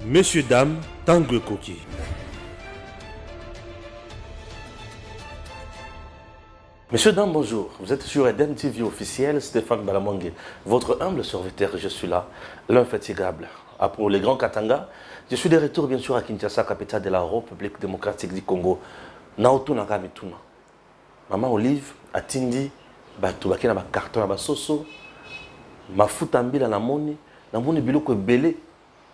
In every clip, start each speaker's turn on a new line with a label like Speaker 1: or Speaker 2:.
Speaker 1: Messieurs, dames, Tanguy Koki.
Speaker 2: Messieurs, dames, bonjour. Vous êtes sur Eden TV officiel, Stéphane Balamongue. Votre humble serviteur, je suis là, l'infatigable. Pour les grands Katanga, je suis de retour bien sûr à Kinshasa, capitale de la République démocratique du Congo. Naoto Nagamituna. Maman Olive, Atindi, Batubaki na carton na basoso, mafuta mbila na moni biloko belé.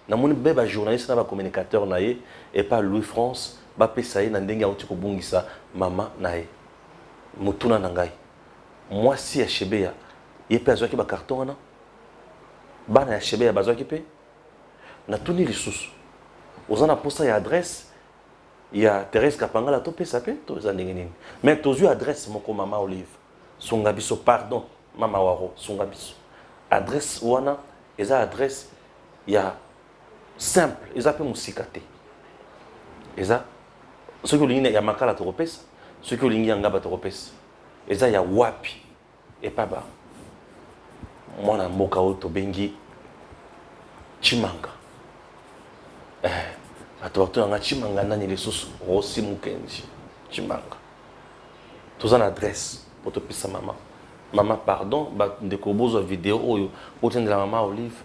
Speaker 2: Namoni beba journaliste na ba communicateur na ye et pas Louis France, ba pesa ye na ndenge ya uti ko bungisa mama na ye. Mutuna na ngai. Moi si ya Shebeya, ye pe azwaki ba carton wana. Bana ya Shebeya bazwaki pe. Na tuni lisusu. Ozana posta ya adresse. Il y a Thérèse Kapangala to pesa pe to za ndenge nini. Mais tozu adresse moko mama Olive. Songa biso pardon mama waro songa biso. Adresse wana eza adresse ya simple, ils appellent musikate. Eza ceux qui ligne ya makala to repesa, ceux qui ligne ngaba to repesa. Eza ya wapi et pas ba. Mwana mboka oto bengi Chimanga. Atoto nga Chimanga nani les sous Rossi Mukenji. Chimanga. Tous en adresse pour te pisa maman. Maman pardon, ba ndeko bozo vidéo oyo, otien de la maman Olive.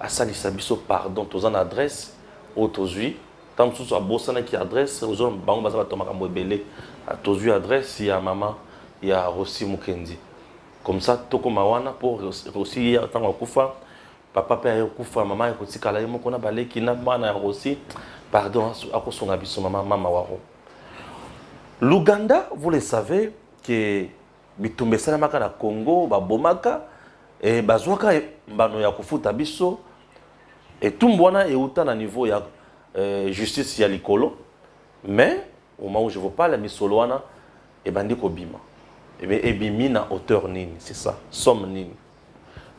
Speaker 2: Asalisa biso pardon, tous en adresse, autozui. Tant que soit bossana qui adresse, aux gens bango baza batomaka mbebele. Autozui adresse, il y a maman, il y a Rossi Mukendi. Comme ça, toko mawana pour Rossi tant kufa, papa père kufa, maman ko tikala yemo kona baleki na bana Rossi. Pardon, akosonga biso maman mama waro. L'Ouganda, vous le savez que bitumbesana maka na Congo, ba bomaka et bazwaka bano ya kufuta biso. Et tout le monde est autant à niveau de justice ya likolo. Mais au moment où je vous parle, mes soloana et bandi kobima. Et bien ebimi na hauteur nini, c'est ça. Somme nini.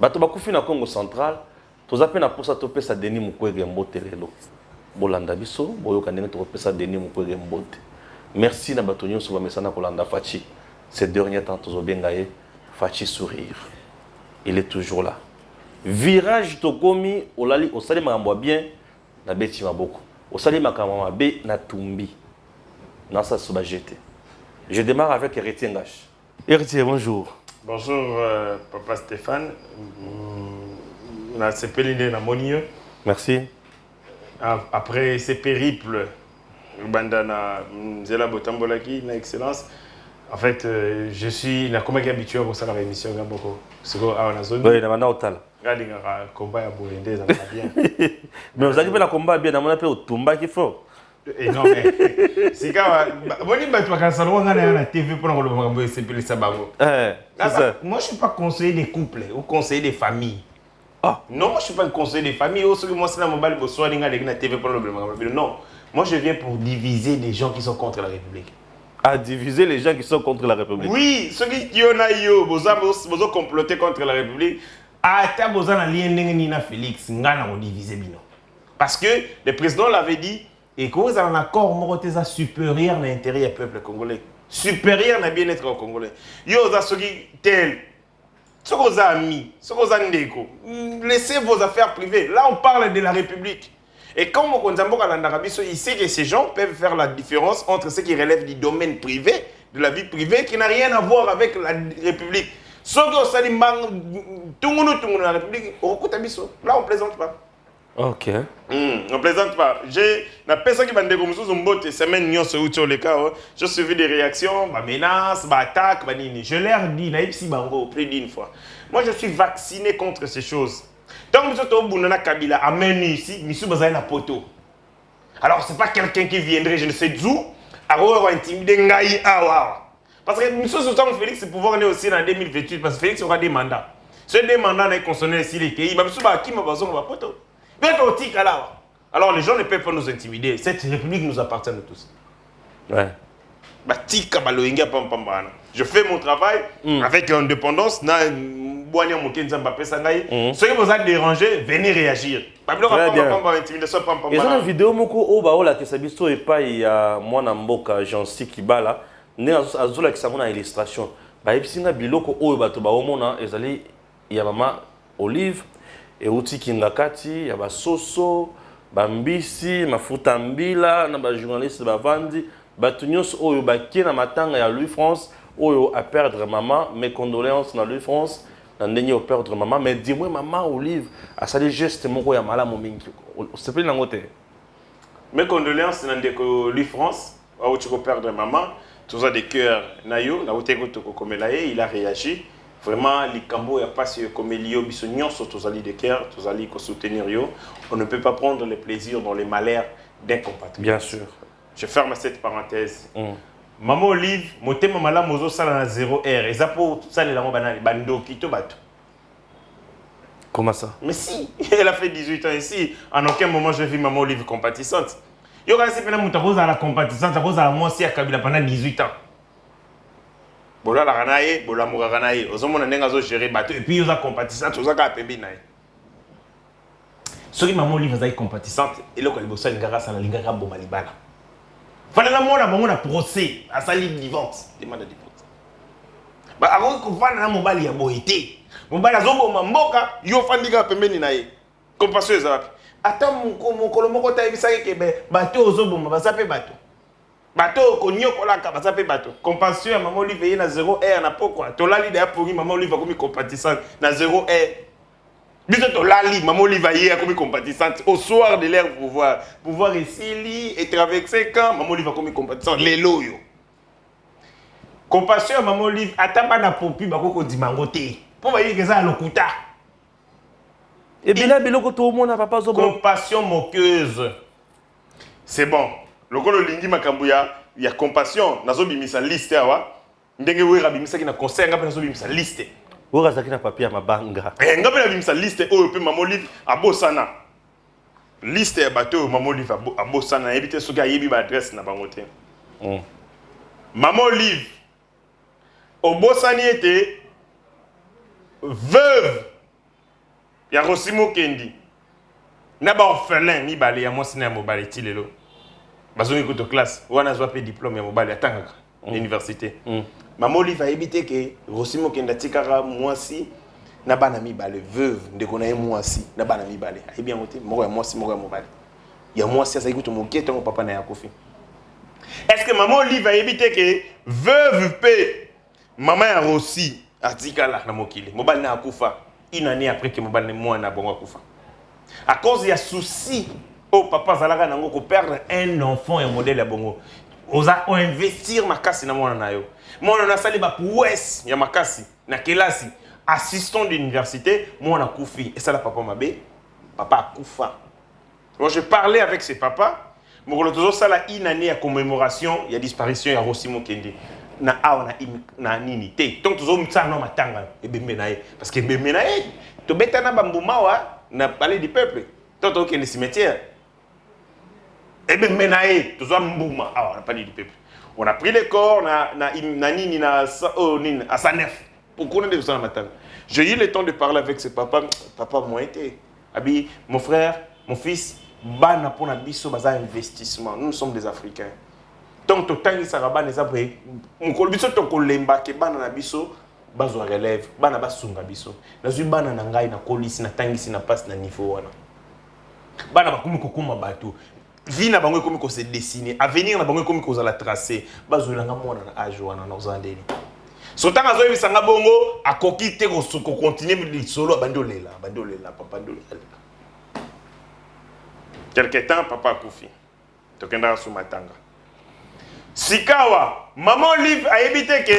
Speaker 2: Bato bakufi na Congo central, tous appels na posa topé sa Denis Mukwege Mbote lelo. Bolanda biso, boyoka ndenge topé sa Denis Mukwege Mbote. Merci na bato nyonso ba mesana kolanda Fachi. Ces derniers temps tous obengaye Fachi sourire. Il est toujours là. Virage tokomi olali osali makambo bien na beti maboko osali makambo mabe na tumbi na sa soba jeté. Je démarre avec Héritier Ngash. Héritier, bonjour.
Speaker 3: Bonjour papa Stéphane. Na sepelinde na monio.
Speaker 2: Merci.
Speaker 3: Après ces périples bandana Nzela Botambolaki na excellence. En fait, je suis na comme habitué au sein de la émission Gamboko. C'est quoi à la zone.
Speaker 2: Oui, na mana hotel.
Speaker 3: Regardez un combat à Bourindé, ça va bien.
Speaker 2: Mais vous avez fait le combat bien, on a fait au Tumba qu'il faut.
Speaker 3: Et non, mais c'est quand moi, je suis salon à la TV pour le moment, c'est plus ça. Moi, je ne suis pas conseiller des couples ou conseiller des familles.
Speaker 2: Ah.
Speaker 3: Non, moi, je ne suis pas un conseiller des familles. Moi, c'est la TV pour le moment. Non, moi, je viens pour diviser les gens qui sont contre la République.
Speaker 2: À diviser les gens qui sont contre la République.
Speaker 3: Oui, ceux qui ont comploté contre la République. Ata bozana liendenge nina Félix ngana on diviser bino. Parce que le président l'avait dit et que vous avez un accord moroteza supérieur à l'intérêt du peuple congolais. Supérieur à bien-être congolais. Yo za soki tel. Soko za ami, soko za ndeko. Laissez vos affaires privées. Là on parle de la République. Et quand on il sait que ces gens peuvent faire la différence entre ce qui relève du domaine privé, de la vie privée, qui n'a rien à voir avec la République. Sauf que la République, là on ne plaisante pas.
Speaker 2: Ok.
Speaker 3: On ne plaisante pas. J'ai la personne qui m'a dit que je semaine j'ai suivi des réactions, des menaces, des attaques. Je leur dis, plus d'une fois. Moi je suis vacciné contre ces choses. Donc, M. Kabila amène ici, M. Bazaïna Poto. Alors, ce n'est pas quelqu'un qui viendrait, je ne sais d'où, à intimider Ngaï Awa. Parce que M. Sultan Félix, c'est pouvoir aller aussi en 2028, parce que Félix aura des mandats. Ce des mandats n'est concerné ici les pays. Alors, les gens ne peuvent pas nous intimider. Cette république nous appartient à tous.
Speaker 2: Ouais.
Speaker 3: Je fais mon travail avec indépendance. Ceux qui vous ont dérangé, venez réagir.
Speaker 2: Et dans la vidéo, il y a moi mboka Jansi Kibala, né à Zola qui s'amène à illustration. Il y a maman Olive, et outi Kingakati, il y a Soso, bambisi mafuta mbila na ba journaliste bavandi bato nyonso oyo bakie na matanga ya Louis France oyo a perdre maman. Mes condoléances na Louis France na ndenge o perdre maman, mais dis-moi maman Olive a sali geste moko ya malamu mingi s'il te plaît nango te.
Speaker 3: Mes condoléances na ndeko Louis France au tu perdre maman, tous a des cœurs nayo na oteko to komelaye, il a réagi. Vraiment, les cambo ya passe comme Elio Bissognon sur tous ali de cœur, tous ali ko soutenir yo. On ne peut pas prendre le plaisir dans les malheurs d'un compatriote.
Speaker 2: Bien sûr.
Speaker 3: Je ferme cette parenthèse. Maman Olive, moté mama la mozo sala na 0 R. Et ça pour tout ça les lango banani bando kito bato.
Speaker 2: Comment ça?
Speaker 3: Mais si, elle a fait 18 ans ici. En aucun moment je vis maman Olive compatissante. Yo quand c'est pena mutakoza la compatissante, takoza la moi si à Kabila pendant 18 ans. Bola la ranaye, bola moura ranaye. Ozomona nenga zo gérer bateau et puis yoza compatissante, yoza ka pembi naye. Soki maman Olive zayi compatissante, et là quand il bossa ngara sana lingara boma libana. Fallait la mona bango na procès, à sali vivante, demande divorce. Ba avant ko fana na mobali ya boité. Mobali azoboma mboka, yo fandika pembeni naye. Compassion ezapi. Ata mokolo moko ta ebisaki ke bateau ozoboma basape bateau. Bateau konyokolaka basape bateau. Compassion ya maman Olive na 0 R na pokwa. Tolali da pour maman Olive comme compatissante na 0 R. Biso tolali maman Olive hier comme compatissante au soir de leur pouvoir ici et traverser quand maman Olive comme compatissante les loyo. Compassion ya maman Olive ataba na popi bakoko dimangote. Pour voyez que ça lokuta.
Speaker 2: Et bien biloko to mona papa zo
Speaker 3: compassion moqueuse. C'est bon. Lokolo lingi makambuya ya compassion nazo bimisa liste awa. Ndenge wera bimisa ki na concert ngape nazo bimisa liste.
Speaker 2: Wera zaki na papier mabanga.
Speaker 3: Ngape na bimisa liste oyo pe maman Olive abosana. Liste ya bateau maman Olive abosana ebite soki ayebi ba adresse na bango te. Maman Olive obosani ete veuve ya Rosimo Kendi na ba orphelin mibale ya mwasi na ya mobali ti lelo bazongi kuto classe wana zwa pe diplôme ya mobali atangaka l'université. Maman Olive a évité que Rosimo Kendi atikaka mwasi na bana mibale veuve ndeko na ye mwasi na bana mibale ayebi yango te moko ya mwasi moko ya mobali ya mwasi azali kuto mokie ntango papa na ya kofi. Est-ce que Maman Olive a évité que veuve pe maman ya Rossi atikala na mokili mobali na akufa une année après que mobali moi na bongo akufa à cause ya souci au papa zalaka nango ko perdre un enfant et modèle ya bongo oza o investir makasi na mwana na yo mwana na sali ba pouesse ya makasi na kelasi assistant d'université mwana kufi et ça la papa mabe papa akufa. Moi je parlais avec ses papas mokolo tozo sala une année ya commémoration ya disparition ya Rosimo Kendi na awa na nini te donc tozo mtsana matanga ebembe na ye parce que ebembe na ye to betana bambuma wa na palais du peuple toto ke le cimetière ebembe na ye tozo mbuma awa na palais du peuple on a pris les corps na nini na oh nini à Sanef pour connaître de ça matanga. J'ai eu le temps de parler avec ses papas moi été abi mon frère mon fils bana pona biso baza investissement nous sommes des Africains. Donc totangi saraba neza boye mukolo biso to kolemba ke bana na biso bazo relève bana basunga biso nazwi bana na ngai na kolisi na tangisi na passe na niveau wana bana bakumi kokuma bato vie na bango ekomi ko se dessiner avenir na bango ekomi ko za la tracer bazo langa mona na âge wana na ozandeli sotanga zo yebisanga bongo akoki te ko continuer li solo bandolela papa ndolela quelque temps papa akufi tokenda su matanga. Sikawa, Maman Olive a évité que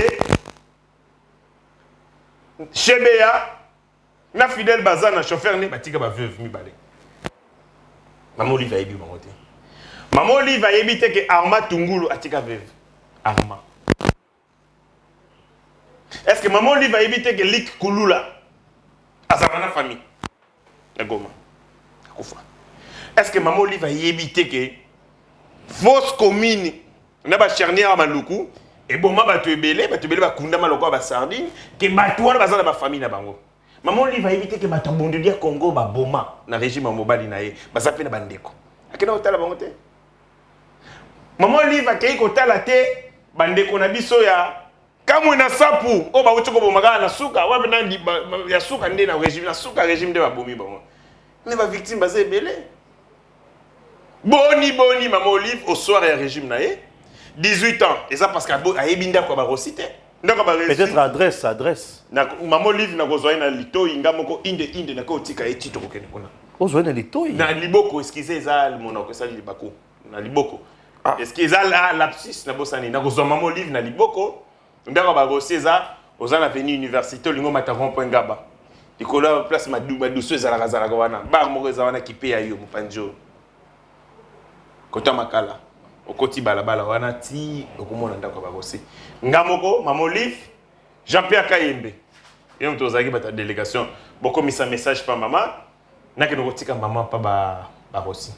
Speaker 3: Chebeya, na fidèle bazar na chauffeur ne batika ba veuve mi balé. Maman Olive a évité monter. Maman Olive a évité que Arma Tungulu atika veuve. Arma. Est-ce que Maman Olive a évité que Lik Kulula azana famille na Goma akufa. Est-ce que Maman Olive a évité que fausse commune na ba charnière maluku et boma bato ebele ba kunda maloko ba sardine ke bato wana bazala ba famille na bango. Maman Olive va éviter que bato bondelia Congo ba boma na régime mobali na ye basape na bandeko akena otala bango te. Maman Olive va kei kotala te bandeko na biso ya kamwe na sapu o ba utiko bomaka na suka wa na ya suka nde na régime de ba bomi bango ne ba victime baza ebele Boni, maman Olive, au soir, il y a régime naé. 18 ans. Et ça parce qu'elle a ébinda quoi, recité.
Speaker 2: Peut-être adresse.
Speaker 3: Maman Olive, n'a pas na lito, inga moko inde, n'a pas tika et titre auquel on a.
Speaker 2: Vous avez na lito?
Speaker 3: Na liboko, excusez ça, mon oncle, ça, libako. Na liboko. Excusez ça, lapsus, n'a pas ça, n'a pas maman Olive, na liboko. N'a pas recité ça, aux avenue université, l'ingo mataron point gaba. Il colle la place ma douceuse à la razala gawana. Bar mo zawana qui paye ayo, mon panjo. Kota makala. Okoti balabala wana ti okomona ndako bakosi ngamoko Maman Olive Jean-Pierre Kayembe yom tozaki bata délégation bokomisa message pa maman nakeno kotika maman pa bakosi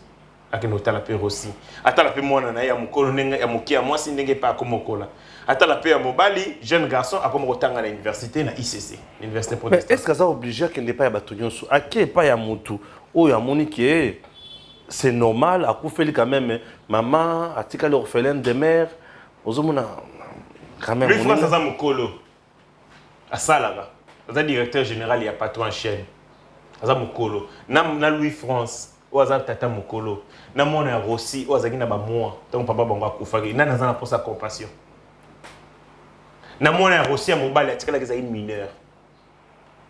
Speaker 3: akeno tala pe rosi atala pe mwana na ya mukolo nenga ya mukia mwasi ndenge pa akomokola atala pe ya mobali jeune garçon akomokotanga na université na ICC université protestante.
Speaker 2: Est-ce que ça obligé que n'est pas ya batonyo so ake pas ya mutu o ya moniki c'est normal, à Koufeli quand même, maman, à tika l'orphelin de mère, aux hommes, quand même.
Speaker 3: Lui, France, ça Mokolo, à Salaga, ça directeur général, il y a pas trop en chaîne. Ça Mokolo, na Louis France, ou à Tata Mokolo, na mon Rossi, ou à Zagina Bamoa, tant papa Banga Koufagi, na Nazana pour sa compassion. Na mon Rossi à Mobile, à tika la mineur.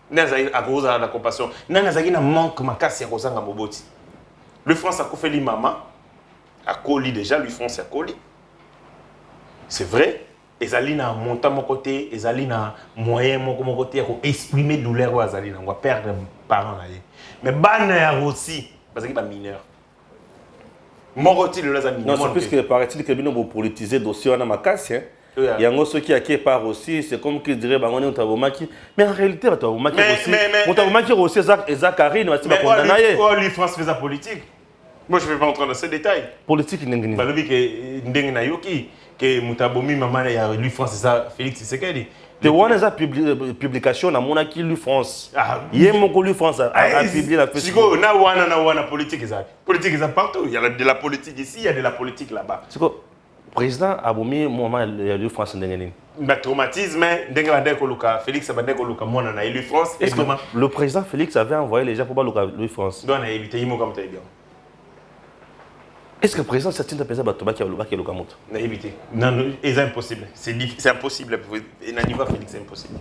Speaker 3: Na Zagina à cause de la compassion. Na Nazagina manque ma casse à Rosanga Moboti. Lui France a fait maman, a collé déjà, lui France a collé. C'est vrai. Et Zalina a monté mon côté, et Zalina a moyen mon côté pour exprimer douleur à Zalina. On va perdre un parent là. Mais Banner aussi, parce qu'il est mineur. Mon côté de la mineur.
Speaker 2: Non, c'est plus que paraît-il que nous avons politisé le dossier à ma casse. Il y a ceux qui a part aussi, c'est comme qui dirait mais en réalité, aussi, Zacharie,
Speaker 3: lui France fait sa politique. Moi, je ne vais pas entrer dans ces détails.
Speaker 2: Politique, n'est
Speaker 3: pas que Moutabomi, maman, lui France, c'est ça, Félix Tshisekedi.
Speaker 2: De one publication na mona qui lui France. Il y a mon lui France a publié la
Speaker 3: Facebook. Na wana politique ça. Politique ça partout. Il y a de la politique ici, il y a de la politique là-bas.
Speaker 2: Président Aboumi moment lui France ndengeni.
Speaker 3: Ba traumatisme ndenge bande ko luka Félix bande ko luka mona na lui France.
Speaker 2: Est-ce que le président Félix avait envoyé les gens pour luka lui France?
Speaker 3: Donc on a évité yimo comme bien.
Speaker 2: Est-ce que le président certains de président Batoba qui a luka moto?
Speaker 3: On a évité. Non, c'est impossible. C'est impossible. Et na niveau Félix c'est impossible.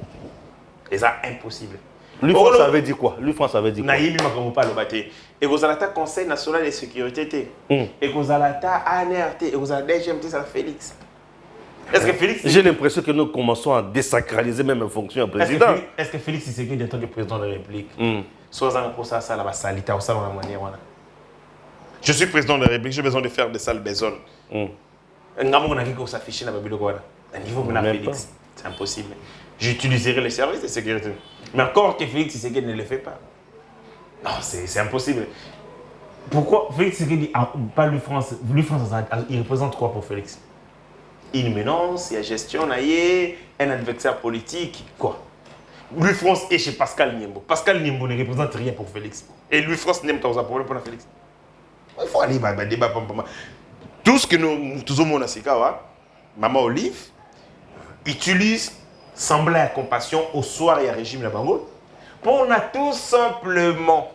Speaker 3: Et ça impossible.
Speaker 2: Lui France avait dit quoi? Lui France avait dit quoi?
Speaker 3: Naïmi makomo pas le baté. Et vous allez Conseil national de sécurité. Et vous allez ANRT et vous allez DGMT ça Félix. Est-ce que Félix
Speaker 2: j'ai l'impression que nous commençons à désacraliser même la fonction de président.
Speaker 3: Est-ce que Félix Tshisekedi en tant que président de la République soit en pour ça la basalita ou ça dans la manière voilà. Je suis président de la République, j'ai besoin de faire des salles besognes. Ngamo na kiko s'afficher na babilo quoi. À niveau de Félix, c'est impossible. J'utiliserai les services de sécurité. Mais encore que Félix Tshisekedi ne le fait pas. Non, c'est impossible. Pourquoi Félix Tshisekedi pas lui France, il représente quoi pour Félix? Une menace, il y a gestion, un adversaire politique, quoi. Lui France est chez Pascal Niembo. Pascal Niembo ne représente rien pour Félix. Et lui France n'aime pas un problème pour Félix. Il faut aller débat. Tout ce que nous, tous au monde, c'est Maman Olive utilise sembler à compassion au soir et à régime la Bango pour tout simplement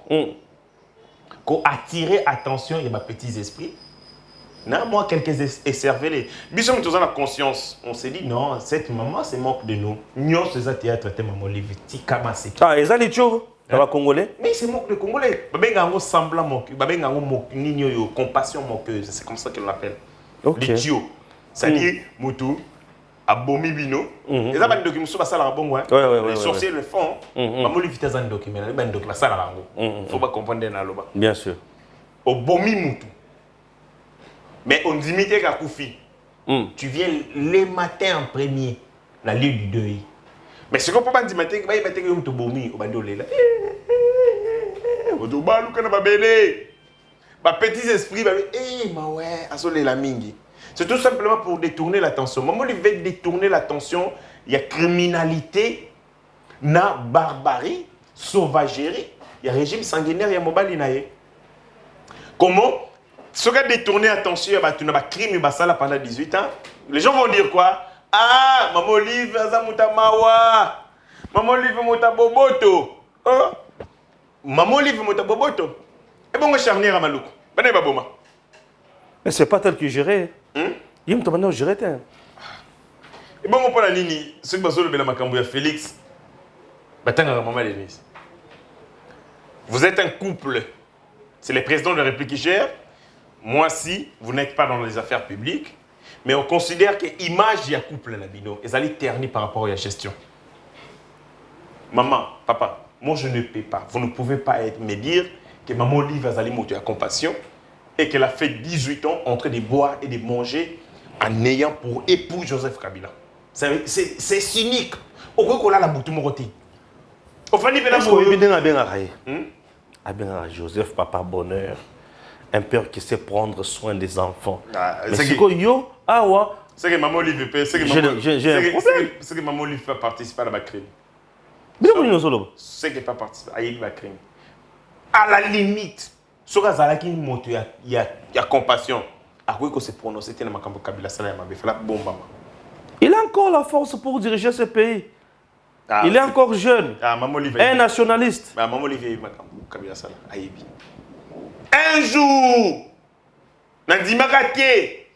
Speaker 3: attirer attention et mes petits esprits. Non, moi, quelques esservelés. Bisous, nous avons la conscience. On s'est dit, non, cette maman, c'est manque de nous. Nous, c'est ça, théâtre, maman Olive.
Speaker 2: Ah, et ça, les choses, ça va congolais?
Speaker 3: Mais c'est manque de congolais. Babengango semblant moqueux. Babengango moqueux, compassion moqueuse. C'est comme ça qu'on l'appelle. Les tuyaux. C'est-à-dire, Moutou. Abomi bino. Et ça, c'est un document sur la salle à bon. Les sorciers le font. Maman Olive, c'est un document. C'est un document sur la salle à bon. Il ne faut pas comprendre dans l'oba.
Speaker 2: Bien sûr.
Speaker 3: Abomi Moutou. Mais on dit qu'à Koufi, tu viens les matins en premier, la ligne du deuil. Mais ce qu'on peut pas dire, c'est que tu vas te bomi au bandolé là. Tu vas le petits esprits, la mingi. C'est tout simplement pour détourner l'attention. Maman il veut détourner l'attention. Il y a criminalité, na barbarie, sauvagerie. Il y a régime sanguinaire, il y a mobile. Comment? Si on a détourné l'attention à un crime pendant 18 ans, les gens vont dire quoi? Ah, Maman Olive, Zamuta Mawa. Maman Olive, Mota Boboto. Maman Olive, Mota Boboto. Et bon, on charnier à Maloukou. Ben, Baboma.
Speaker 1: Mais c'est pas tel que gérer. Il me demande de gérer.
Speaker 3: Et bon, on prend la ligne. Ce que je veux dire, Félix. Vous êtes un couple. C'est le président de la République qui gère. Moi, si, vous n'êtes pas dans les affaires publiques. Mais on considère que l'image du couple, ils allaient ternir par rapport à la gestion. Maman, papa, moi je ne peux pas. Vous ne pouvez pas me dire que maman Olive a allé monter à compassion et qu'elle a fait 18 ans en train de boire et de manger en ayant pour époux Joseph Kabila. C'est cynique. Au quoi qu'on a la boutique morotée. Au fond,
Speaker 1: Joseph, papa bonheur. Un père qui sait prendre soin des enfants.
Speaker 3: C'est que maman Olive peut. C'est que maman Olive peut participer à la crime. C'est que pas participer à la crime. À la limite, ce qui monte, il y a compassion. À quoi qu'on se prononce, c'était dans ma campo Kabila Sala ma belle, bon maman.
Speaker 1: Il a encore la force pour diriger ce pays. Il est encore jeune. Un nationaliste.
Speaker 3: Maman Olivier ma campo Kabila Sala ayebi. Un jour, Nandi Magaté,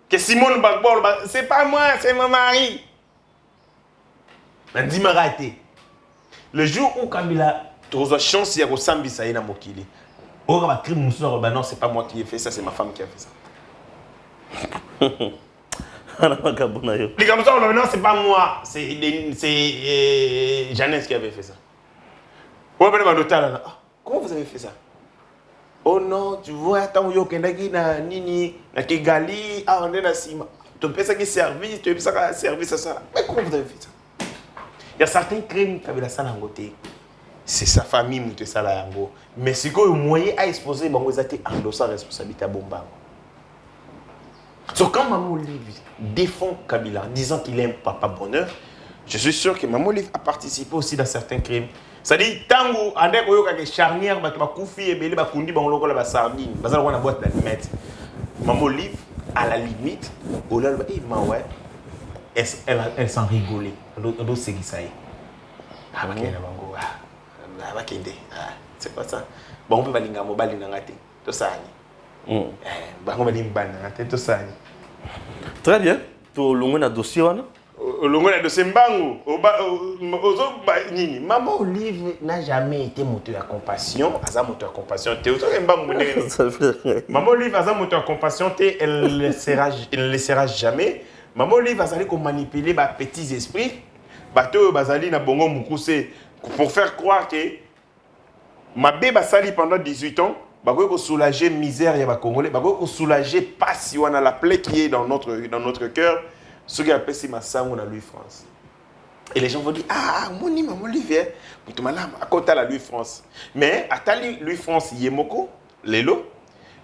Speaker 3: que Simone Bagbo, c'est pas moi, c'est mon mari. Nandi Magaté. Le jour où Kabila tu as chance de Sambi Saïna Mokili. Oh, ma crime, non, c'est pas moi qui ai fait ça, c'est ma femme qui a fait ça. Les gars, non, c'est pas moi, c'est Jeannette qui avait fait ça. Comment vous avez fait ça? Oh non, tu vois, tant que tu na nini, na Kigali, on est là, tu peux ça qui service, tu peux ça service à ça. Mais comment vous avez fait ça? Il y a certains crimes qui avaient la salle en côté. C'est sa famille qui a ça en gros. Mais c'est que le moyen à exposer, ils ont endossé la responsabilité à Bomba. Donc quand Maman Olive défend Kabila en disant qu'il aime Papa Bonheur, je suis sûr que Maman Olive a participé aussi dans certains crimes. C'est-à-dire, tant que tu as des charnières, tu as Koufi et Bélé, tu as Kundi, tu as sardine, tu as une boîte d'allumettes. Maman Olive, à la limite, elle s'en rigolait. Elle s'en rigolait. C'est pas ça. Bon, on peut aller en mobile dans la tête. Tout ça. On va aller en tête. Tout ça.
Speaker 1: Très bien. Tu as un dossier.
Speaker 3: Le dossier Mbango. Maman Olive n'a jamais été moteur à compassion. Moteur à compassion. Maman Olive a moteur à compassion. Elle ne laissera jamais. Maman Olive va aller manipuler les petits esprits. Bateau Bazali na bongo mukuse pour faire croire que ma bébé sali pendant 18 ans, bago soulager misère ya ba Congolais, bago soulager passion on a la plaie qui est dans notre cœur, ce qui appelle si ma sango na Louis France. Et les gens vont dire moni maman Olivier, mutumala à côté la Louis France. Mais atali Louis France yemoko lelo,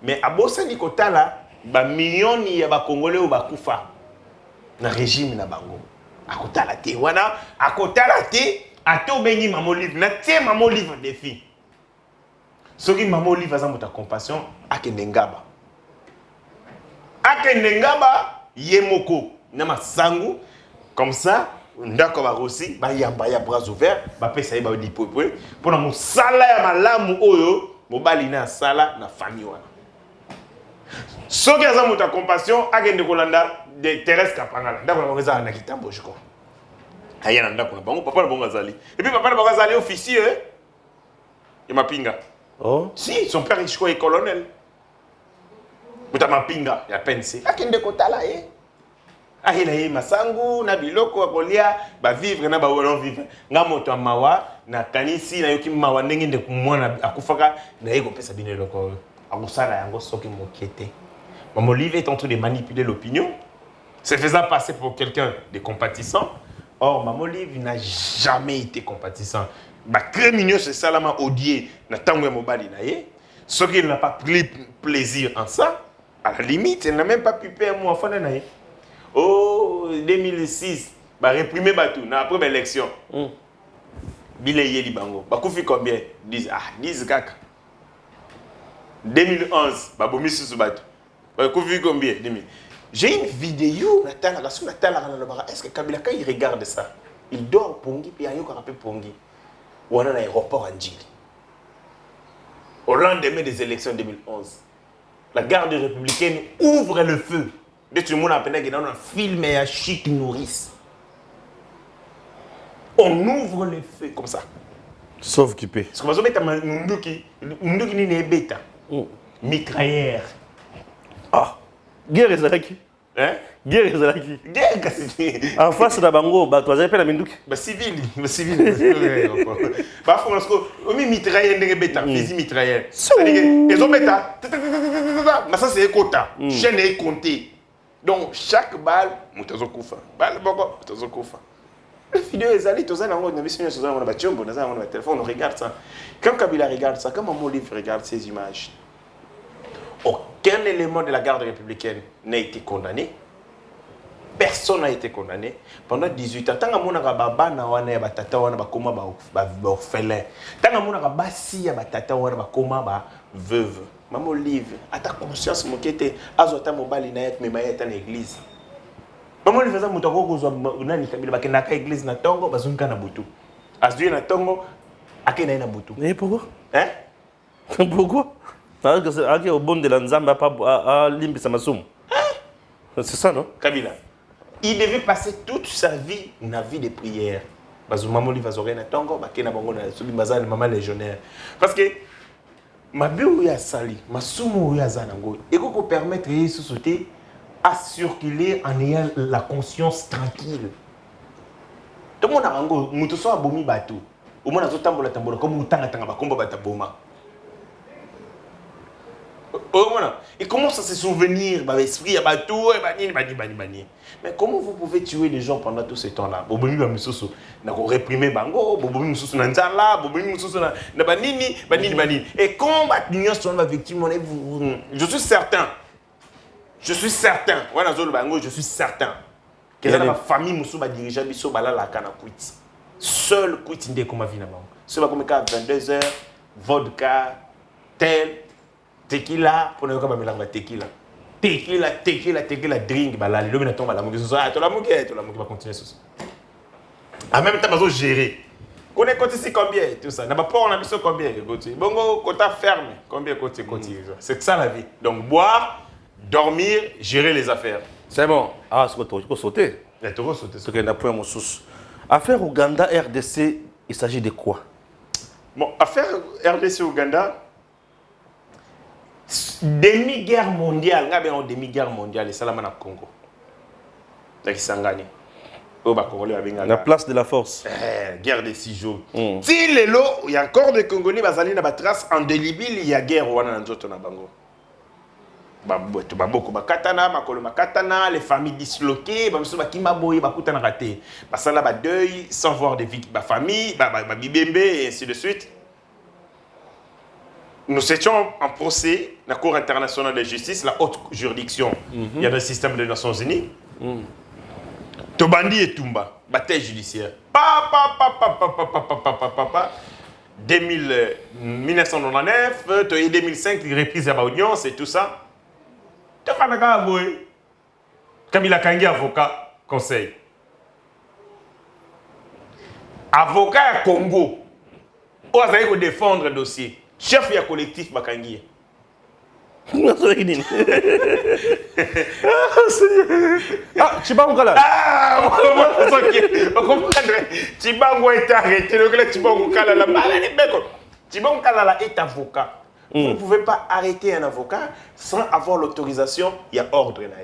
Speaker 3: mais abosa ni kota la ba millions ya ba Congolais ou ba kufa na régime na bango. À côté la thé, voilà, à côté la thé, à tout béni Maman Olive, na thé Maman Olive défi. Ce qui Maman Olive a ta compassion, à Kendengaba. À Kendengaba, yemoko, nama sangu, comme ça, ndako ba aussi, ba yamba ya bras ouverts, ba pesa ba di popo, pour na musala ya malamu oyo, mobali na sala na famille wana. Ce qui a ta compassion, à Kendekolanda, de Thérèse Kapangala. D'accord, on va aller à Kitambo, je crois. Aïe, on a papa le bon Gazali. Et puis papa le bon Gazali officier, il m'a pinga.
Speaker 1: Oh.
Speaker 3: Si, son père je crois est colonel. Mais tu m'a pinga, il a pensé. À Kende Kotala, ah il a masangu na biloko akolia ba vivre na ba wolo vivre. Nga moto mawa na kanisi na yoki mawa ndenge nde kumwana akufaka na yego pesa bine loko. Akusala yango soki mokete. Maman Olive est en train de manipuler l'opinion, se faisant passer pour quelqu'un de compatissant. Or, Maman Olive n'a jamais été compatissant. Crimineux, c'est ça, là, odié, n'a tango mobali naie. Ce qui n'a pas pris plaisir en ça, à la limite, elle n'a même pas pu payer moi enfant naie. Oh, 2006, réprimer Batou, après l'élection. Bileye Libango. Bakoufi combien? 10 kaka. 2011, Babomi sous Batou. Combien? J'ai une vidéo, est-ce que Kabila, quand il regarde ça, il dort Pongi, puis il y a un Pongi. Ou on a un aéroport en Djili. Au lendemain des élections 2011. La garde républicaine ouvre le feu. Dès que le monde appelle dans un film et un chic nourrice. On ouvre le feu comme ça.
Speaker 2: Sauf qui paie.
Speaker 3: Parce que vous avez Munduki n'est bêta. Mitrailleur.
Speaker 1: Ah, guerre ezalaki.
Speaker 3: Hein?
Speaker 1: Guerre ezalaki.
Speaker 3: Guerre, c'est
Speaker 1: En face de bango, bah toi j'appelle la Minduki.
Speaker 3: bah civil. Bah faut parce que mi mitrailleur n'est bêta, fusil mitrailleur. C'est-à-dire ils ont bêta. Mais ça c'est quota. Chaîne est comptée. Donc chaque balle, mutazo kufa. Balle boko, mutazo kufa. Les vidéos les allées tous en haut, on a vu sur on a battu on a un téléphone, on regarde ça. Quand Kabila regarde ça, quand mon livre regarde ces images. Aucun élément de la garde républicaine n'a été condamné. Personne n'a été condamné. Pendant 18 ans, tant que mon baba na wana ba tata wana ba koma ba orphelin. Tant que mon basi ya ba tata wana ba koma ba veuve. Maman livre, à ta conscience mokete azota mobali na yet me mayeta na église. Maman livre za mutako ko zo nani Kabila bakena ka église na tongo bazunka na butu. Azui na tongo akena na butu.
Speaker 1: Mais pourquoi?
Speaker 3: Hein?
Speaker 1: Pourquoi? Parce que c'est au bon de la Nzamba à Limbisa Massoum. C'est ça, non?
Speaker 3: Kabila. Il devait passer toute sa vie dans la vie de prière. Parce que maman lui va zorer na tongo, bakena bango na subi mazal maman légionnaire. Parce que ma bio ya sali, ma sumo ya zanango, et qu'on permettre de sauter à circuler en ayant la conscience tranquille. Tout le monde a rango, mutuso abomi bateau. Au moins na tambola tambola comme mutanga tanga bakomba bataboma. Il commence à se souvenir, l'esprit, mais comment vous pouvez tuer les gens pendant tout ce temps-là? Et quand l'union sont la victime, je suis certain que la famille Moussou va diriger la quit. Seul quit n'est comme vie. C'est comme 22h, vodka, tel. Tequila, pour ne pas me la tequila. Tequila, drink, balali. Le maintenant, la mougue, tu la mougue va continuer sur ça. En même temps, on va gérer. On est côté ici combien, tout ça. N'a pas on a mis sur combien, bon, quota ferme, combien côté. C'est ça la vie. Donc, boire, dormir, gérer les affaires.
Speaker 1: C'est bon. Ah, c'est quoi, tu peux sauter?
Speaker 3: Tu peux sauter.
Speaker 1: C'est qu'il n'y a point mon sous. Affaire Ouganda, RDC, il s'agit de quoi?
Speaker 3: Bon, affaire RDC Ouganda. Demi-guerre mondiale, demi-guerre mondiale, et ça là, au Congo.
Speaker 1: La place de la force.
Speaker 3: Guerre des 6 jours. Si il y a encore des Congolais, ils ont trace indélébile, il y a guerre au Bango. Les familles disloquées, deuil sans voir des victimes, famille, et ainsi de suite. Nous étions en procès, la Cour internationale de justice, la haute juridiction. Il y a le système des Nations Unies. Tobandi et Tumba, bataille judiciaire. 1999, 2005, reprise à l'audience et tout ça. Kabila Kangi, avocat, conseil. Avocat à Congo, où vous défendre le dossier. Chef du collectif Bakangi.
Speaker 1: Ah, Chibango là.
Speaker 3: Ah, on comprend. Chibango est arrêté. Le Chibango Kalala. Chibango Kalala est avocat. Vous ne pouvez pas arrêter un avocat sans avoir l'autorisation. Il y a ordre là.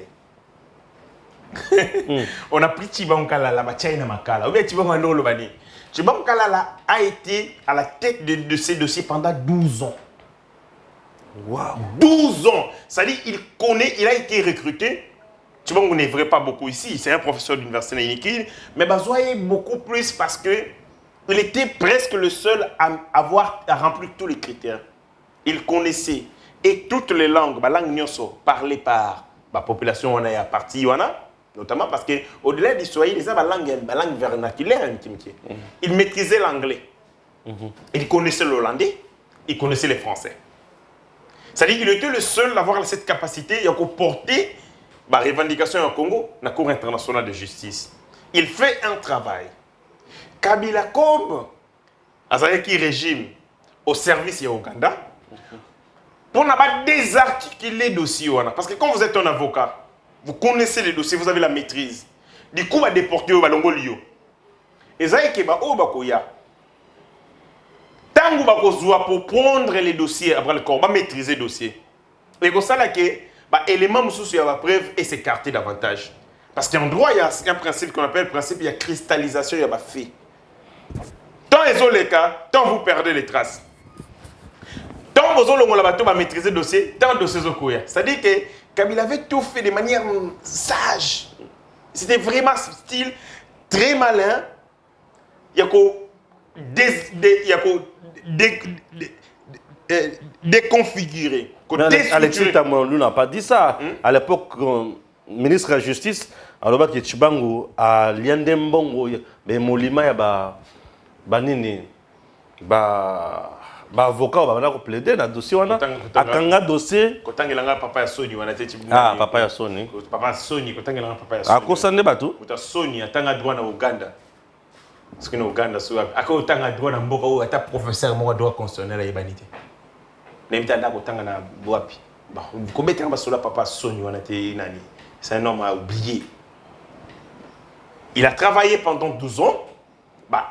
Speaker 3: On a pris Chibango Kalala, China Makala. Ou bien Chibango Ndolobani. Chibango Kalala a été à la tête de ces dossiers pendant 12 ans.
Speaker 1: Wow.
Speaker 3: 12 ans. C'est-à-dire il connaît, il a été recruté. Chibango n'est vrai pas beaucoup ici. C'est un professeur d'université Naïnikine. Mais Bazoye beaucoup plus parce que il était presque le seul à remplir tous les critères. Il connaissait et toutes les langues, la langue nyoso parlée par la population on a partie notamment parce que au-delà du Swahili, c'est la langue vernaculaire. Il maîtrisait l'anglais. Il connaissait l'hollandais, il connaissait les français. C'est-à-dire qu'il était le seul à avoir cette capacité à porter la revendication au Congo, la Cour internationale de justice. Il fait un travail. Kabila comme Azayaki régime au service de Ouganda, pour ne pas désarticuler le dossier. Parce que quand vous êtes un avocat, vous connaissez les dossiers, vous avez la maîtrise. Du coup, vous va déporter au Balongolio. Et ça, c'est que tant que vous pour prendre les dossiers après le corps, maîtriser le dossier. Et comme ça, l'élément sur la preuve et s'écarter davantage. Parce qu'en droit, il y a un principe qu'on appelle le principe, il y a cristallisation, il y a fait. Tant ils ont les cas, tant vous perdez les traces. Tant vous avez maîtriser le dossier, tant le dossier est. C'est-à-dire que comme il avait tout fait de manière sage, c'était vraiment style très malin, il y a déconfigurer.
Speaker 1: Alexis Tamolou n'a pas dit ça. À l'époque, ministre de la Justice, alors que Chibango a Liandembongo, mais Molima ya banini avocat va plaider dans dossier wana akanga dossier
Speaker 3: kotangelanga papa ya Sony wana teti
Speaker 1: papa ya Sony
Speaker 3: kotangelanga papa ya Sony
Speaker 1: akosande bato
Speaker 3: kuta Sony atanga droit na Uganda parce que na Uganda so akotanga droit na mboka ou ata professeur mo droit constitutionnel ya banité nemta nda kotanga na boapi ba kombetanga basola papa Sony wana te nani c'est un homme à oublier. Il a travaillé pendant 12 ans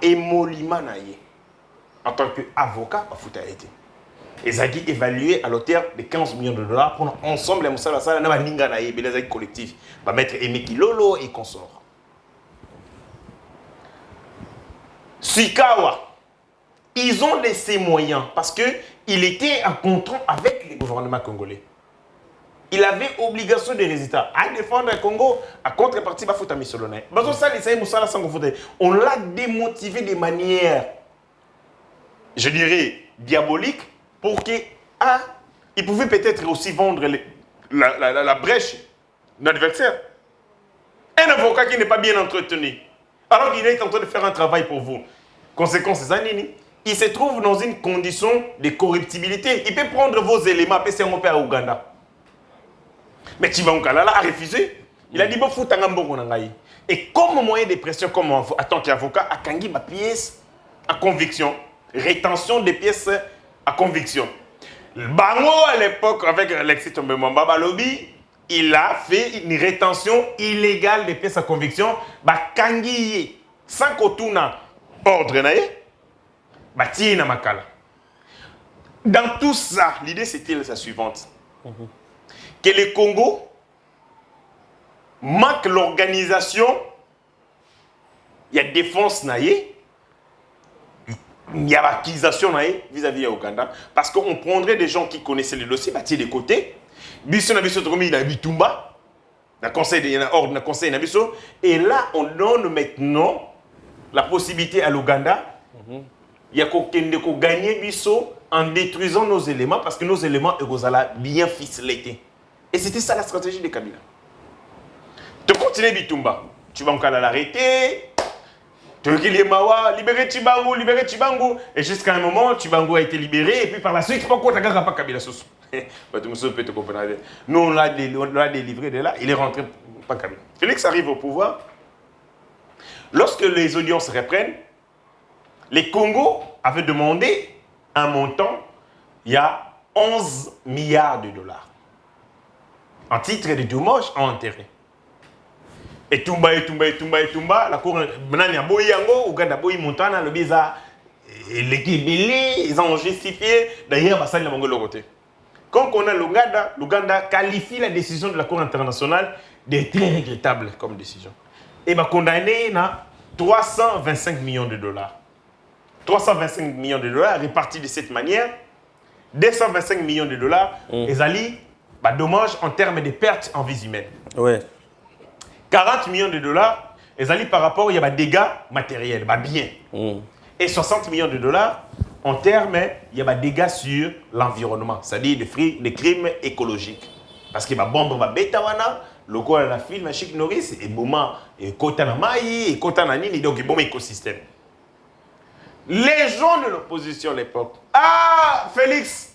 Speaker 3: Emolima naye en tant qu'avocat, ils ont évalué à l'auteur de 15 millions de dollars pour ensemble les Moussala Sala na ninga naye les collectifs va mettre Emeki Lolo et consorts. Suikawa, ils ont laissé moyens parce que il était en contrat avec le gouvernement congolais. Il avait obligation de résultats à défendre le Congo à contrepartie bafuta misolone. On l'a démotivé de manière, je dirais, diabolique pour qu'il pouvait peut-être aussi vendre la brèche d'un adversaire. Un avocat qui n'est pas bien entretenu, alors qu'il est en train de faire un travail pour vous. Conséquence, il se trouve dans une condition de corruptibilité. Il peut prendre vos éléments, peut faire mon père à Ouganda. Mais Tibankala a refusé. Il a dit bon fout et comme moyen de pression, comme en tant qu'avocat, a kangi ma pièce à conviction, rétention des pièces à conviction. Bango à l'époque avec Alexis Tombemamba Balobi, il a fait une rétention illégale des pièces à conviction, kangi sans kotuna ordre naé, tina makala. Dans tout ça, l'idée c'était la suivante. Que le Congo manque l'organisation, il y a défense naïe, il y a l'acquisition vis-à-vis de Ouganda, parce qu'on prendrait des gens qui connaissaient le dossier, bâtir des côtés, il a Bitumba, le conseil de ordre, le conseil Nabiso, et là on donne maintenant la possibilité à l'Ouganda, il y a qu'on gagner Biso en détruisant nos éléments, parce que nos éléments sont bien ficelés. Et c'était ça la stratégie de Kabila. Tu continues Bitumba, tu vas encore l'arrêter, tu veux qu'il y ait Mawa, libérer Chibango, et jusqu'à un moment, Chibango a été libéré, et puis par la suite, pourquoi tu n'as pas Kabila Soso? Nous, on l'a délivré de là, il est rentré par Kabila. Félix arrive au pouvoir. Lorsque les audiences reprennent, les Congo avaient demandé un montant, il y a 11 milliards de dollars. En titre de dommage à enterrer. Et Tumba, la cour, maintenant il y a Boyango, Ouganda Boy Montana, le Biza, l'équipe Belé, ils ont justifié, d'ailleurs, ça, il y a mon côté. Quand on a l'Ouganda qualifie la décision de la Cour internationale de très regrettable comme décision. Et va condamner à 325 millions de dollars. 325 millions de dollars répartis de cette manière, 225 millions de dollars, les alliés. Dommage en termes de pertes en vie humaine.
Speaker 1: Ouais.
Speaker 3: 40 millions de dollars, ils allaient par rapport, il y a des dégâts matériels, biens. Et 60 millions de dollars, en termes, il y a des dégâts sur l'environnement, c'est-à-dire des crimes écologiques. Parce que les bombes, les bêta, le corps de la film, Chic Norris, et Boma, et Kotanamaï, et Kotananini, donc bon écosystème. Les gens de l'opposition à l'époque, Félix,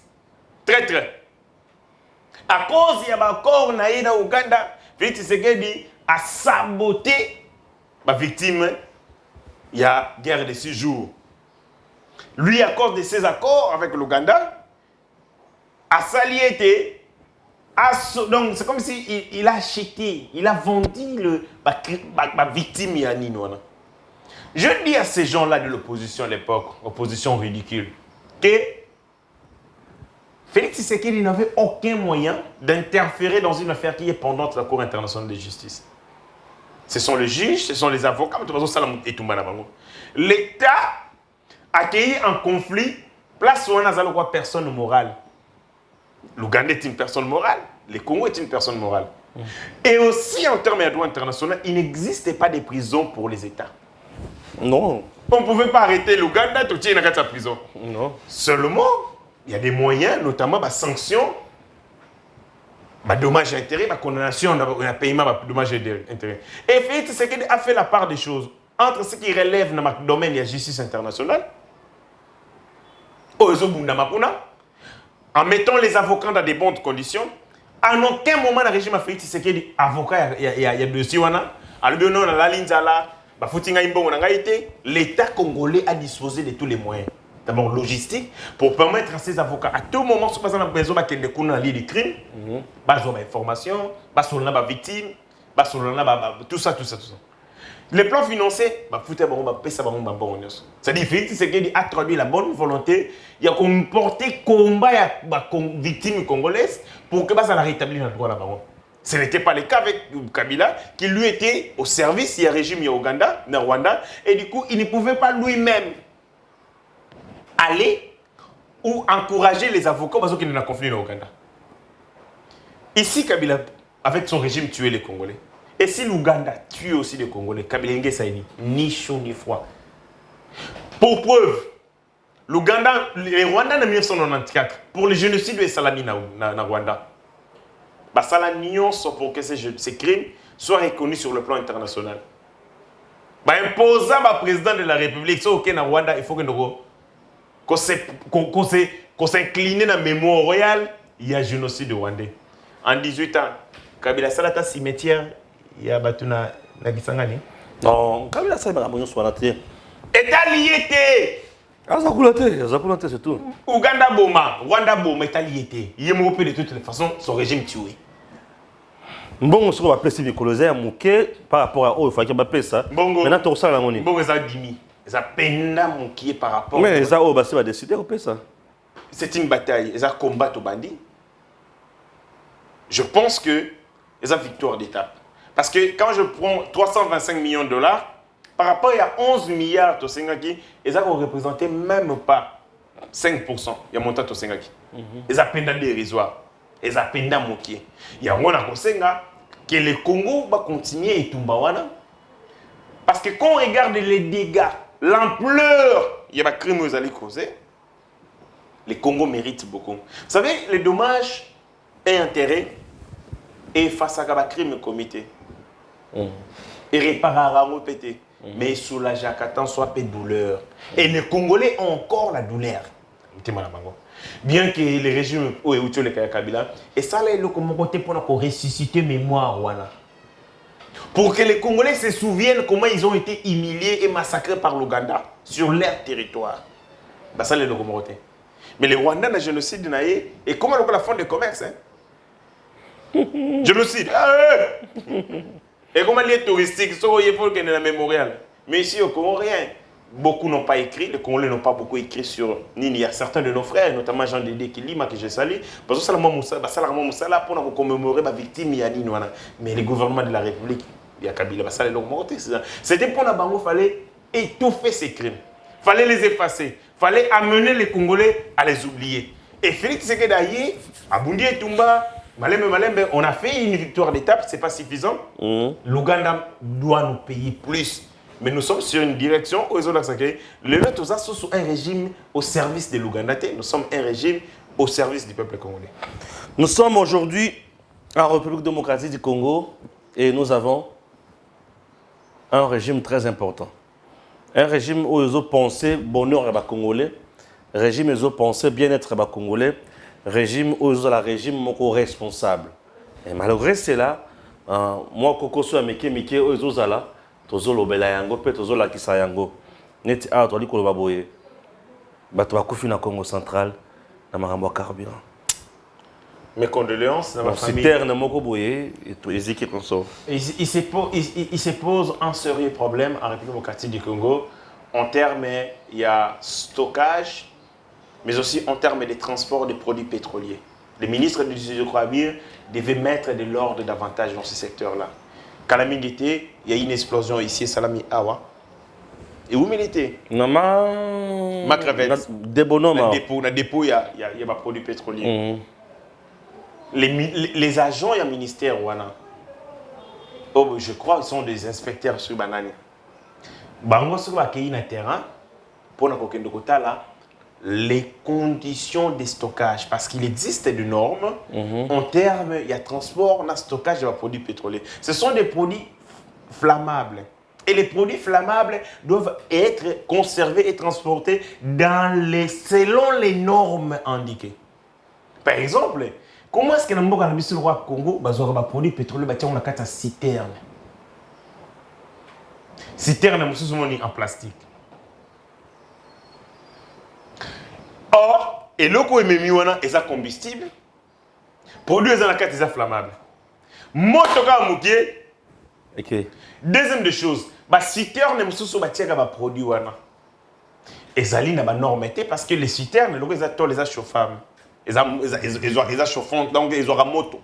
Speaker 3: traître. À cause, il y a encore naïna Ouganda, Félix Tshisekedi a saboté ma victime. Il y a guerre de 6 jours. Lui, à cause de ses accords avec l'Ouganda, a saliété. Donc, c'est comme si il a acheté, il a vendu la victime Yaninoana. Je dis à ces gens-là de l'opposition à l'époque, opposition ridicule, que Félix Tshisekedi n'avait aucun moyen d'interférer dans une affaire qui est pendante à la Cour internationale de justice. Ce sont les juges, ce sont les avocats, l'État a accueilli un conflit, place où on a quoi personne morale. L'Ouganda est une personne morale, le Congo est une personne morale. Et aussi en termes de droit international, il n'existait pas de prison pour les États.
Speaker 1: Non.
Speaker 3: On ne pouvait pas arrêter l'Ouganda, tout le monde dans sa prison.
Speaker 1: Non.
Speaker 3: Seulement, il y a des moyens, notamment des sanctions, des dommages et intérêts, des condamnations, des paiements de dommages et intérêts. Et Félix Tshisekedi a fait la part des choses entre ce qui relève dans le domaine de la justice internationale, en mettant les avocats dans des bonnes conditions. À aucun moment, le régime a fait Tshisekedi avocat, il y a dossier. L'État congolais a disposé de tous les moyens. D'abord logistique, pour permettre à ces avocats, à tout moment, si on a besoin de lieu de crime, besoin d'informations, besoin de victimes, tout ça. Les plans financiers, c'est-à-dire Félix Tshisekedi a traduit la bonne volonté, il a comporté combat des victimes congolaises pour que ça rétablisse le droit à la parole. Ce n'était pas le cas avec Kabila, qui lui était au service du régime Ouganda, au Rwanda, et du coup, il ne pouvait pas lui-même aller ou encourager les avocats parce qu'il y a un conflit au Ouganda. Ici, Kabila, avec son régime, tuait les Congolais. Et si l'Ouganda tue aussi les Congolais, Kabila Nge Saini, ni chaud ni froid. Pour preuve, l'Ouganda, les Rwandais en 1994, pour le génocide de Salami na Rwanda, pour que ces crimes soient reconnus sur le plan international. Imposant le président de la République, au Rwanda, il faut qu'on s'incline dans la mémoire royale, il y a un génocide rwandais. En 18 ans, Kabila Salata cimetière, il y a Batuna Nagisangani.
Speaker 1: Non, Kabila Salata cimetière.
Speaker 3: État lié.
Speaker 1: Azakulate, c'est tout.
Speaker 3: Ouganda Boma, Rwanda Boma, État lié. Il y a de toutes les façons son régime tué.
Speaker 1: Bon, ce qu'on va appeler c'est Nicolas à Mouké par rapport à il faut qu'il m'appelle ça. Maintenant, tu ressens la monnaie.
Speaker 3: Bon, ça dimi. Ça peine Mouké par rapport.
Speaker 1: Mais ça, va décider de ça.
Speaker 3: C'est une bataille. Ils ont combattu au bandit. Je pense que ils ont victoire d'étape. Parce que quand je prends 325 millions de dollars, par rapport à 11 milliards de Sengaki, ils ont représenté même pas 5%. Il y a montant de Sengaki. Ils ont peine dérisoire. Ils ont peine Mouké. Il y a que le Congo va continuer et Tumbawana. Parce que quand on regarde les dégâts, l'ampleur, il y a des crimes que vous allez causer, le Congo mérite beaucoup. Vous savez, les dommages et intérêts, et face à des crimes commis, et réparer à pété, mais soulager à tant soit peu de douleur. Et les Congolais ont encore la douleur. Bien que les régimes où est le Kabila, et ça là, il côté pour ressusciter mémoire. Pour que les Congolais se souviennent comment ils ont été humiliés et massacrés par l'Ouganda sur leur territoire. Ça c'est le côté. Mais les Rwandais ont un génocide et comment la fond de commerce génocide. Et comment les touristiques sont il faut qu'il y ait un mémorial. Mais ici au Congo rien. Beaucoup n'ont pas écrit, les Congolais n'ont pas beaucoup écrit sur Nini. Il y a certains de nos frères, notamment Jean Dédé Kilima, que je salue, parce que ça là pour commémorer la victime, il y a Nini. Mais le gouvernement de la République, il y a Kabila, ça les augmenter. C'était pour la banque, il fallait étouffer ces crimes. Il fallait les effacer. Il fallait amener les Congolais à les oublier. Et Félix Tshisekedi, Abundi et Tumba, Malembe, on a fait une victoire d'étape, ce n'est pas suffisant. L'Ouganda doit nous payer plus. Mais nous sommes sur une direction où ils ont l'accès. Les autres sont un régime au service de l'Ouganda. Nous sommes un régime au service du peuple congolais.
Speaker 1: Nous sommes aujourd'hui en République démocratique du Congo et nous avons un régime très important. Un régime où ils ont pensé bonheur à les Congolais, régime où ils ont pensé bien-être à les Congolais, régime où ils ont la régime responsable. Et malgré cela, moi, Koko Mike, où ils ont là. Tozolobela yango pe tozolakisa yango neti awa toli koloba boye bato bakufi na Congo central na makambo ya carburant
Speaker 3: Mes condoléances dans ma famille.
Speaker 1: Citerne moko boye et eziki consort.
Speaker 3: Il se pose un sérieux problème en République démocratique du Congo en termes, il y a stockage, mais aussi en termes de transport des produits pétroliers. Le ministre du Hydrocarbures devait mettre de l'ordre davantage dans ce secteur-là. Calamité, il y a une explosion ici, Salami Awa. Et où milité?
Speaker 1: Nama
Speaker 3: Macravette.
Speaker 1: Des bonhommes.
Speaker 3: Dans le dépôt, il y a des produits pétroliers. Les agents, il y a un ministère, je crois qu'ils sont des inspecteurs sur Banane. Bango sur le terrain, pour les conditions de stockage, parce qu'il existe des normes en termes, il y a transport, il y a stockage de produits pétroliers. Ce sont des produits flammables. Et les produits flammables doivent être conservés et transportés selon les normes indiquées. Par exemple, comment est-ce que dans le Congo, les produits pétroliers sont en citerne? Citerne en plastique. Or, et le coup est un combustible, produit dans la carte est flammable. Motoka moukier.
Speaker 1: Ok.
Speaker 3: Deuxième des choses, citerne est produit et ça na ba norme parce que les citernes les chauffables. Ils ont chauffant donc ils aura moto.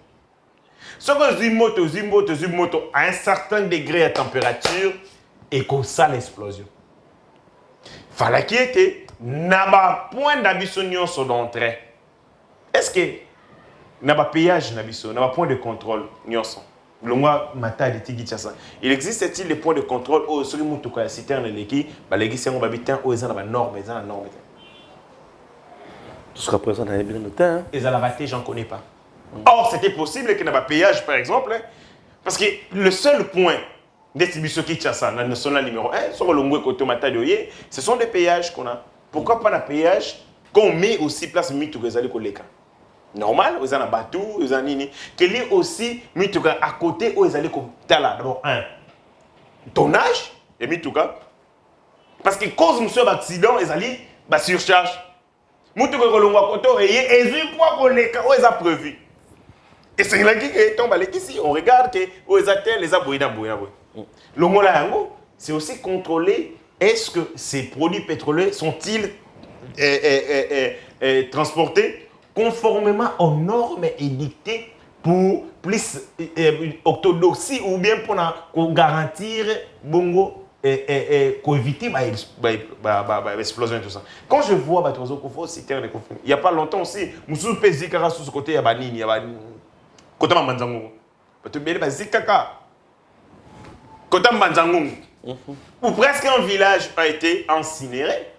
Speaker 3: Ce que une moto à un certain degré de température et comme ça l'explosion. Fallait qu'il était n'a point d'ambition sur d'entrée. Est-ce que n'a pas payage n'ambition, n'a pas point de contrôle nyonso. Le mois matin de Tigitchasa. Il existe-t-il des points de contrôle au sur le mutuka la citerne leki, les gens sont habitant aux gens la norme, ils ont la norme.
Speaker 1: Jusqu'à présent, on a bien noté.
Speaker 3: Et à la raté, j'en connais pas. Or, c'était possible qu'il n'y ait pas de péage, par exemple, parce que le seul point distribution Kinshasa, la nationale numéro 1, sur le Ngwe côté Matadoye, ce sont des péages qu'on a. Pourquoi pas de péage qu'on met aussi place Mituka Zali Koleka? Normal, ils ont un bateau, ils ont un nini. Qu'il y ait aussi Mituka à côté où ils allaient comme Tala. D'abord, un tonnage et Mituka. Parce que cause de accident, ils allaient surcharge. Mituka Kolonga Koto et ils ont Koleka où ils ont prévu. Et c'est là qui tombe ici. On regarde que où ils atteignent les aboyés. Le mot là, c'est aussi contrôler est-ce que ces produits pétroliers sont-ils transportés conformément aux normes édictées pour plus orthodoxie ou bien pour garantir bongo et éviter l'explosion et tout ça. Quand je vois il n'y a pas longtemps aussi, Moussou Pézikara sous ce côté, il y a Banini, il y a Côté Manzango. Tu peux Pézikaka. Côté Manzango. Où presque un village a été incinéré.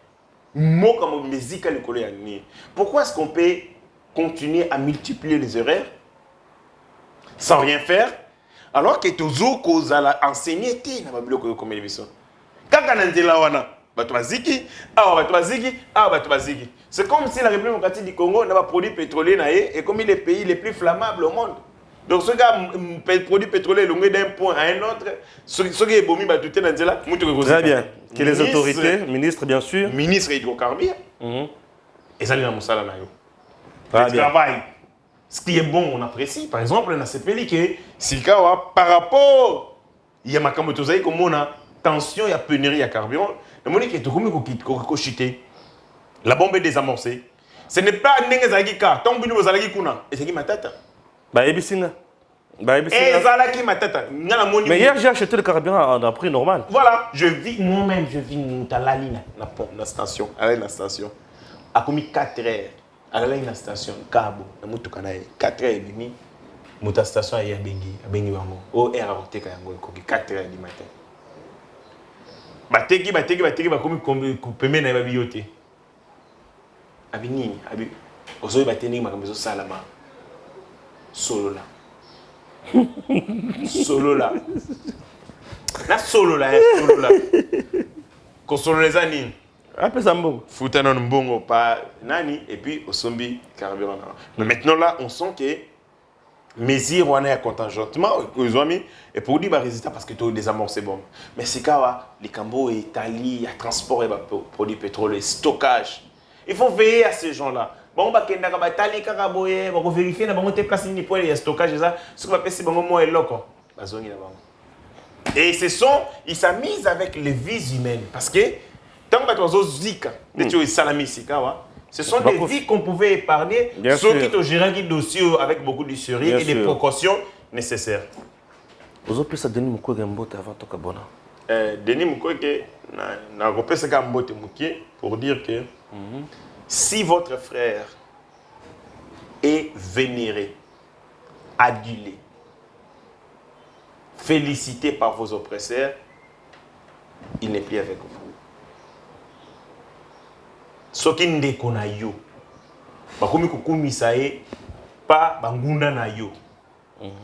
Speaker 3: Pourquoi est-ce qu'on peut continuer à multiplier les erreurs sans rien faire alors que toujours cause à la enseigner comme émission. Quand on a dit là c'est comme si la République démocratique du Congo n'a pas produit pétrolier et comme il est le pays les plus flammables au monde. Donc, ce gars produit pétrolier d'un point à un autre, ce qui est bomi,
Speaker 1: très bien. Que les autorités, ministres bien sûr.
Speaker 3: Ministre hydrocarbures. Et ça, il y a un travail. Ce qui est bon, on apprécie. Par exemple, dans ce pays, par rapport, il y a ma camotosaï comme on a tension, il y a pénurie, il y a carburant. Le monde qui est tout comme chuté. La bombe est désamorcée. Ce n'est pas un négazagika. Tant que nous allons et c'est qui ma tête.
Speaker 1: Mais hier, j'ai acheté le carburant à un prix normal.
Speaker 3: Voilà, moi-même, je vis dans la ligne, dans la station, à la station. À comme 4 heures, à la station, Cabo, dans mon 4 heures et demie, mon station est à Bengi Bango, au air à côté, 4 heures du matin. Bateki, comme paiement na bibliothèque. Abini, ozo bateni makambezo salama. Solo là. Solo là. Solo là. Consolo les anines.
Speaker 1: Après ça, bon.
Speaker 3: Foutanon mbongo pas nani et puis au sombi carburant. Mais maintenant là, on sent que mesures on est à contingentement ils ont mis et pour dire résultat parce que tout désamorcé bon. Mais c'est quand les Cambo Italie, il y a transport et produits pétroliers, stockage. Il faut veiller à ces gens-là. Bon, bah, kenda ka batali kaka boye, ba ko vérifier na bango te place ni point de stockage ça, ce qu'on va passer bango mo eloko. Bazongi na bango. Et ils s'amusent avec les vies humaines parce que tant que tu as zika, tu es salami sikawa. Ce sont des vies qu'on pouvait épargner, ceux qui te gèrent des dossiers avec beaucoup de sérieux et des précautions nécessaires.
Speaker 2: Vous avez ça Denis Mukwege Mbote avant ton cabona.
Speaker 3: Denis Mukwege n'a pas fait ça Mbote Mukwege pour dire que si votre frère est vénéré, adulé, félicité par vos oppresseurs, il n'est plus avec vous. Ce qui ne déconne yo, bakomi kokumisa ye pa bangunda na yo,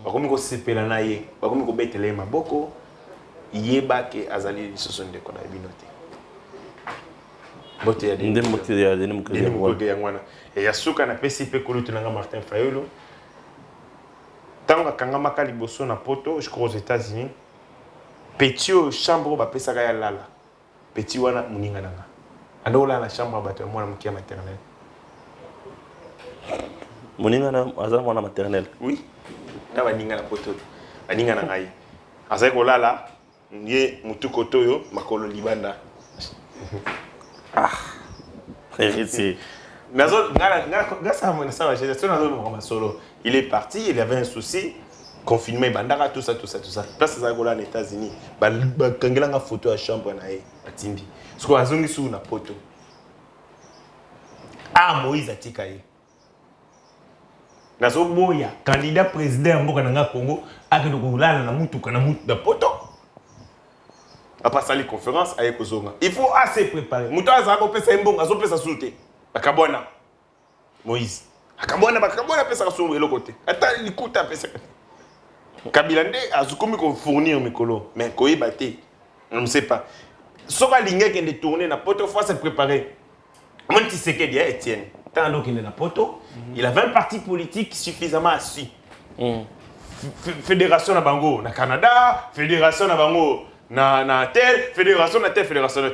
Speaker 3: bakomi ko sepela na ye, bakomi ko betele maboko, yeba ke azali lisusu ndekona binote. Bote ya
Speaker 2: Ndem mote ya Denis
Speaker 3: Mukwege ya ngwana. Et ya suka na PCP kolutu nanga Martin Fayulu. Tango kanga maka liboso na poto, je crois aux États-Unis. Petit chambre ba pesaka ya lala. Petit wana muninga nanga. Andola na chambre bato mwana mukia maternelle.
Speaker 2: Muninga na azala mwana maternelle.
Speaker 3: Oui. Na baninga na poto. Baninga na ngai. Azai ko lala, nye mutu kotoyo makolo libanda.
Speaker 2: Ah. C'est
Speaker 3: il est parti, il avait un souci, confinement, bandara, tout ça. Place ça aux États-Unis, quand il a une photo à chambre, Timbi. Ce qu'on a zongi sur une photo. Ah, Moïse a tikaye. Nazo Moya, candidat président Mboka Congo, a que nous na mutu na poto. Après ça, les conférences avec Ozonga. Il faut assez préparer. Mouta Zako pesa mbongo, azo pesa soute. Akabona. Moïse. Akabona pesa sur le côté. Attends, l'écoute pesa. Kabila nde azukomi ko fournir mikolo, mais ko ibate. On ne sait pas. Soka lingé qui est tourner na poto, faut se préparer. Mon Tshisekedi dit Étienne. Tant donc il est na poto, il avait un parti politique suffisamment assis. Fédération na bango na Canada, fédération na bango na fédération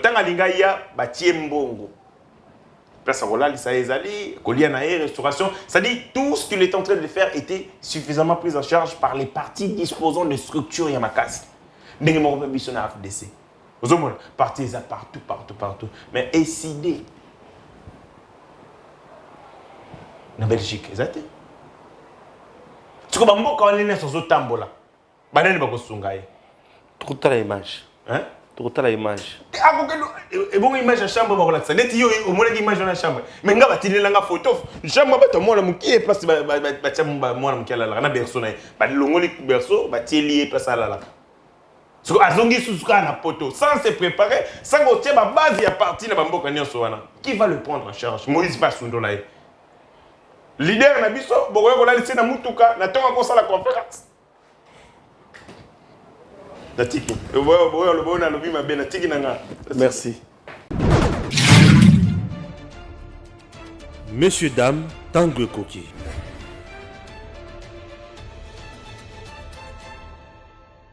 Speaker 3: tanga linga ya batie mbongo place voilà lisa ezali kolia na restauration, ça dit tout ce qu'il est en train de faire était suffisamment pris en charge par les partis disposant de structures yamakasi ndenge moko biso na FDC ozomona parti za partout mais décidé na Belgique ezate tuko bamboka wanene sozo tambola banene bakosunga ye.
Speaker 2: Trop tard l'image.
Speaker 3: Hein?
Speaker 2: Trop tard l'image.
Speaker 3: Ah, et bon, image à chambre, on va la dire. Au moins, l'image dans la chambre. Mais on va tirer la photo. Chambre, moi, la mouki est place, moi, la mouki, la berceau, le longo, berceau, tirer place à la. Ce qu'on a zongi sous la photo, sans se préparer, sans qu'on tienne ma base, il y a parti de Bambo Kanyan Soana. Qui va le prendre en charge? Moïse Bassundolaï. Leader, Nabiso, Bogoy, on a laissé na Moutuka, na tonga qu'on la conférence.
Speaker 2: Merci. Messieurs, dames, Tanguy Koki.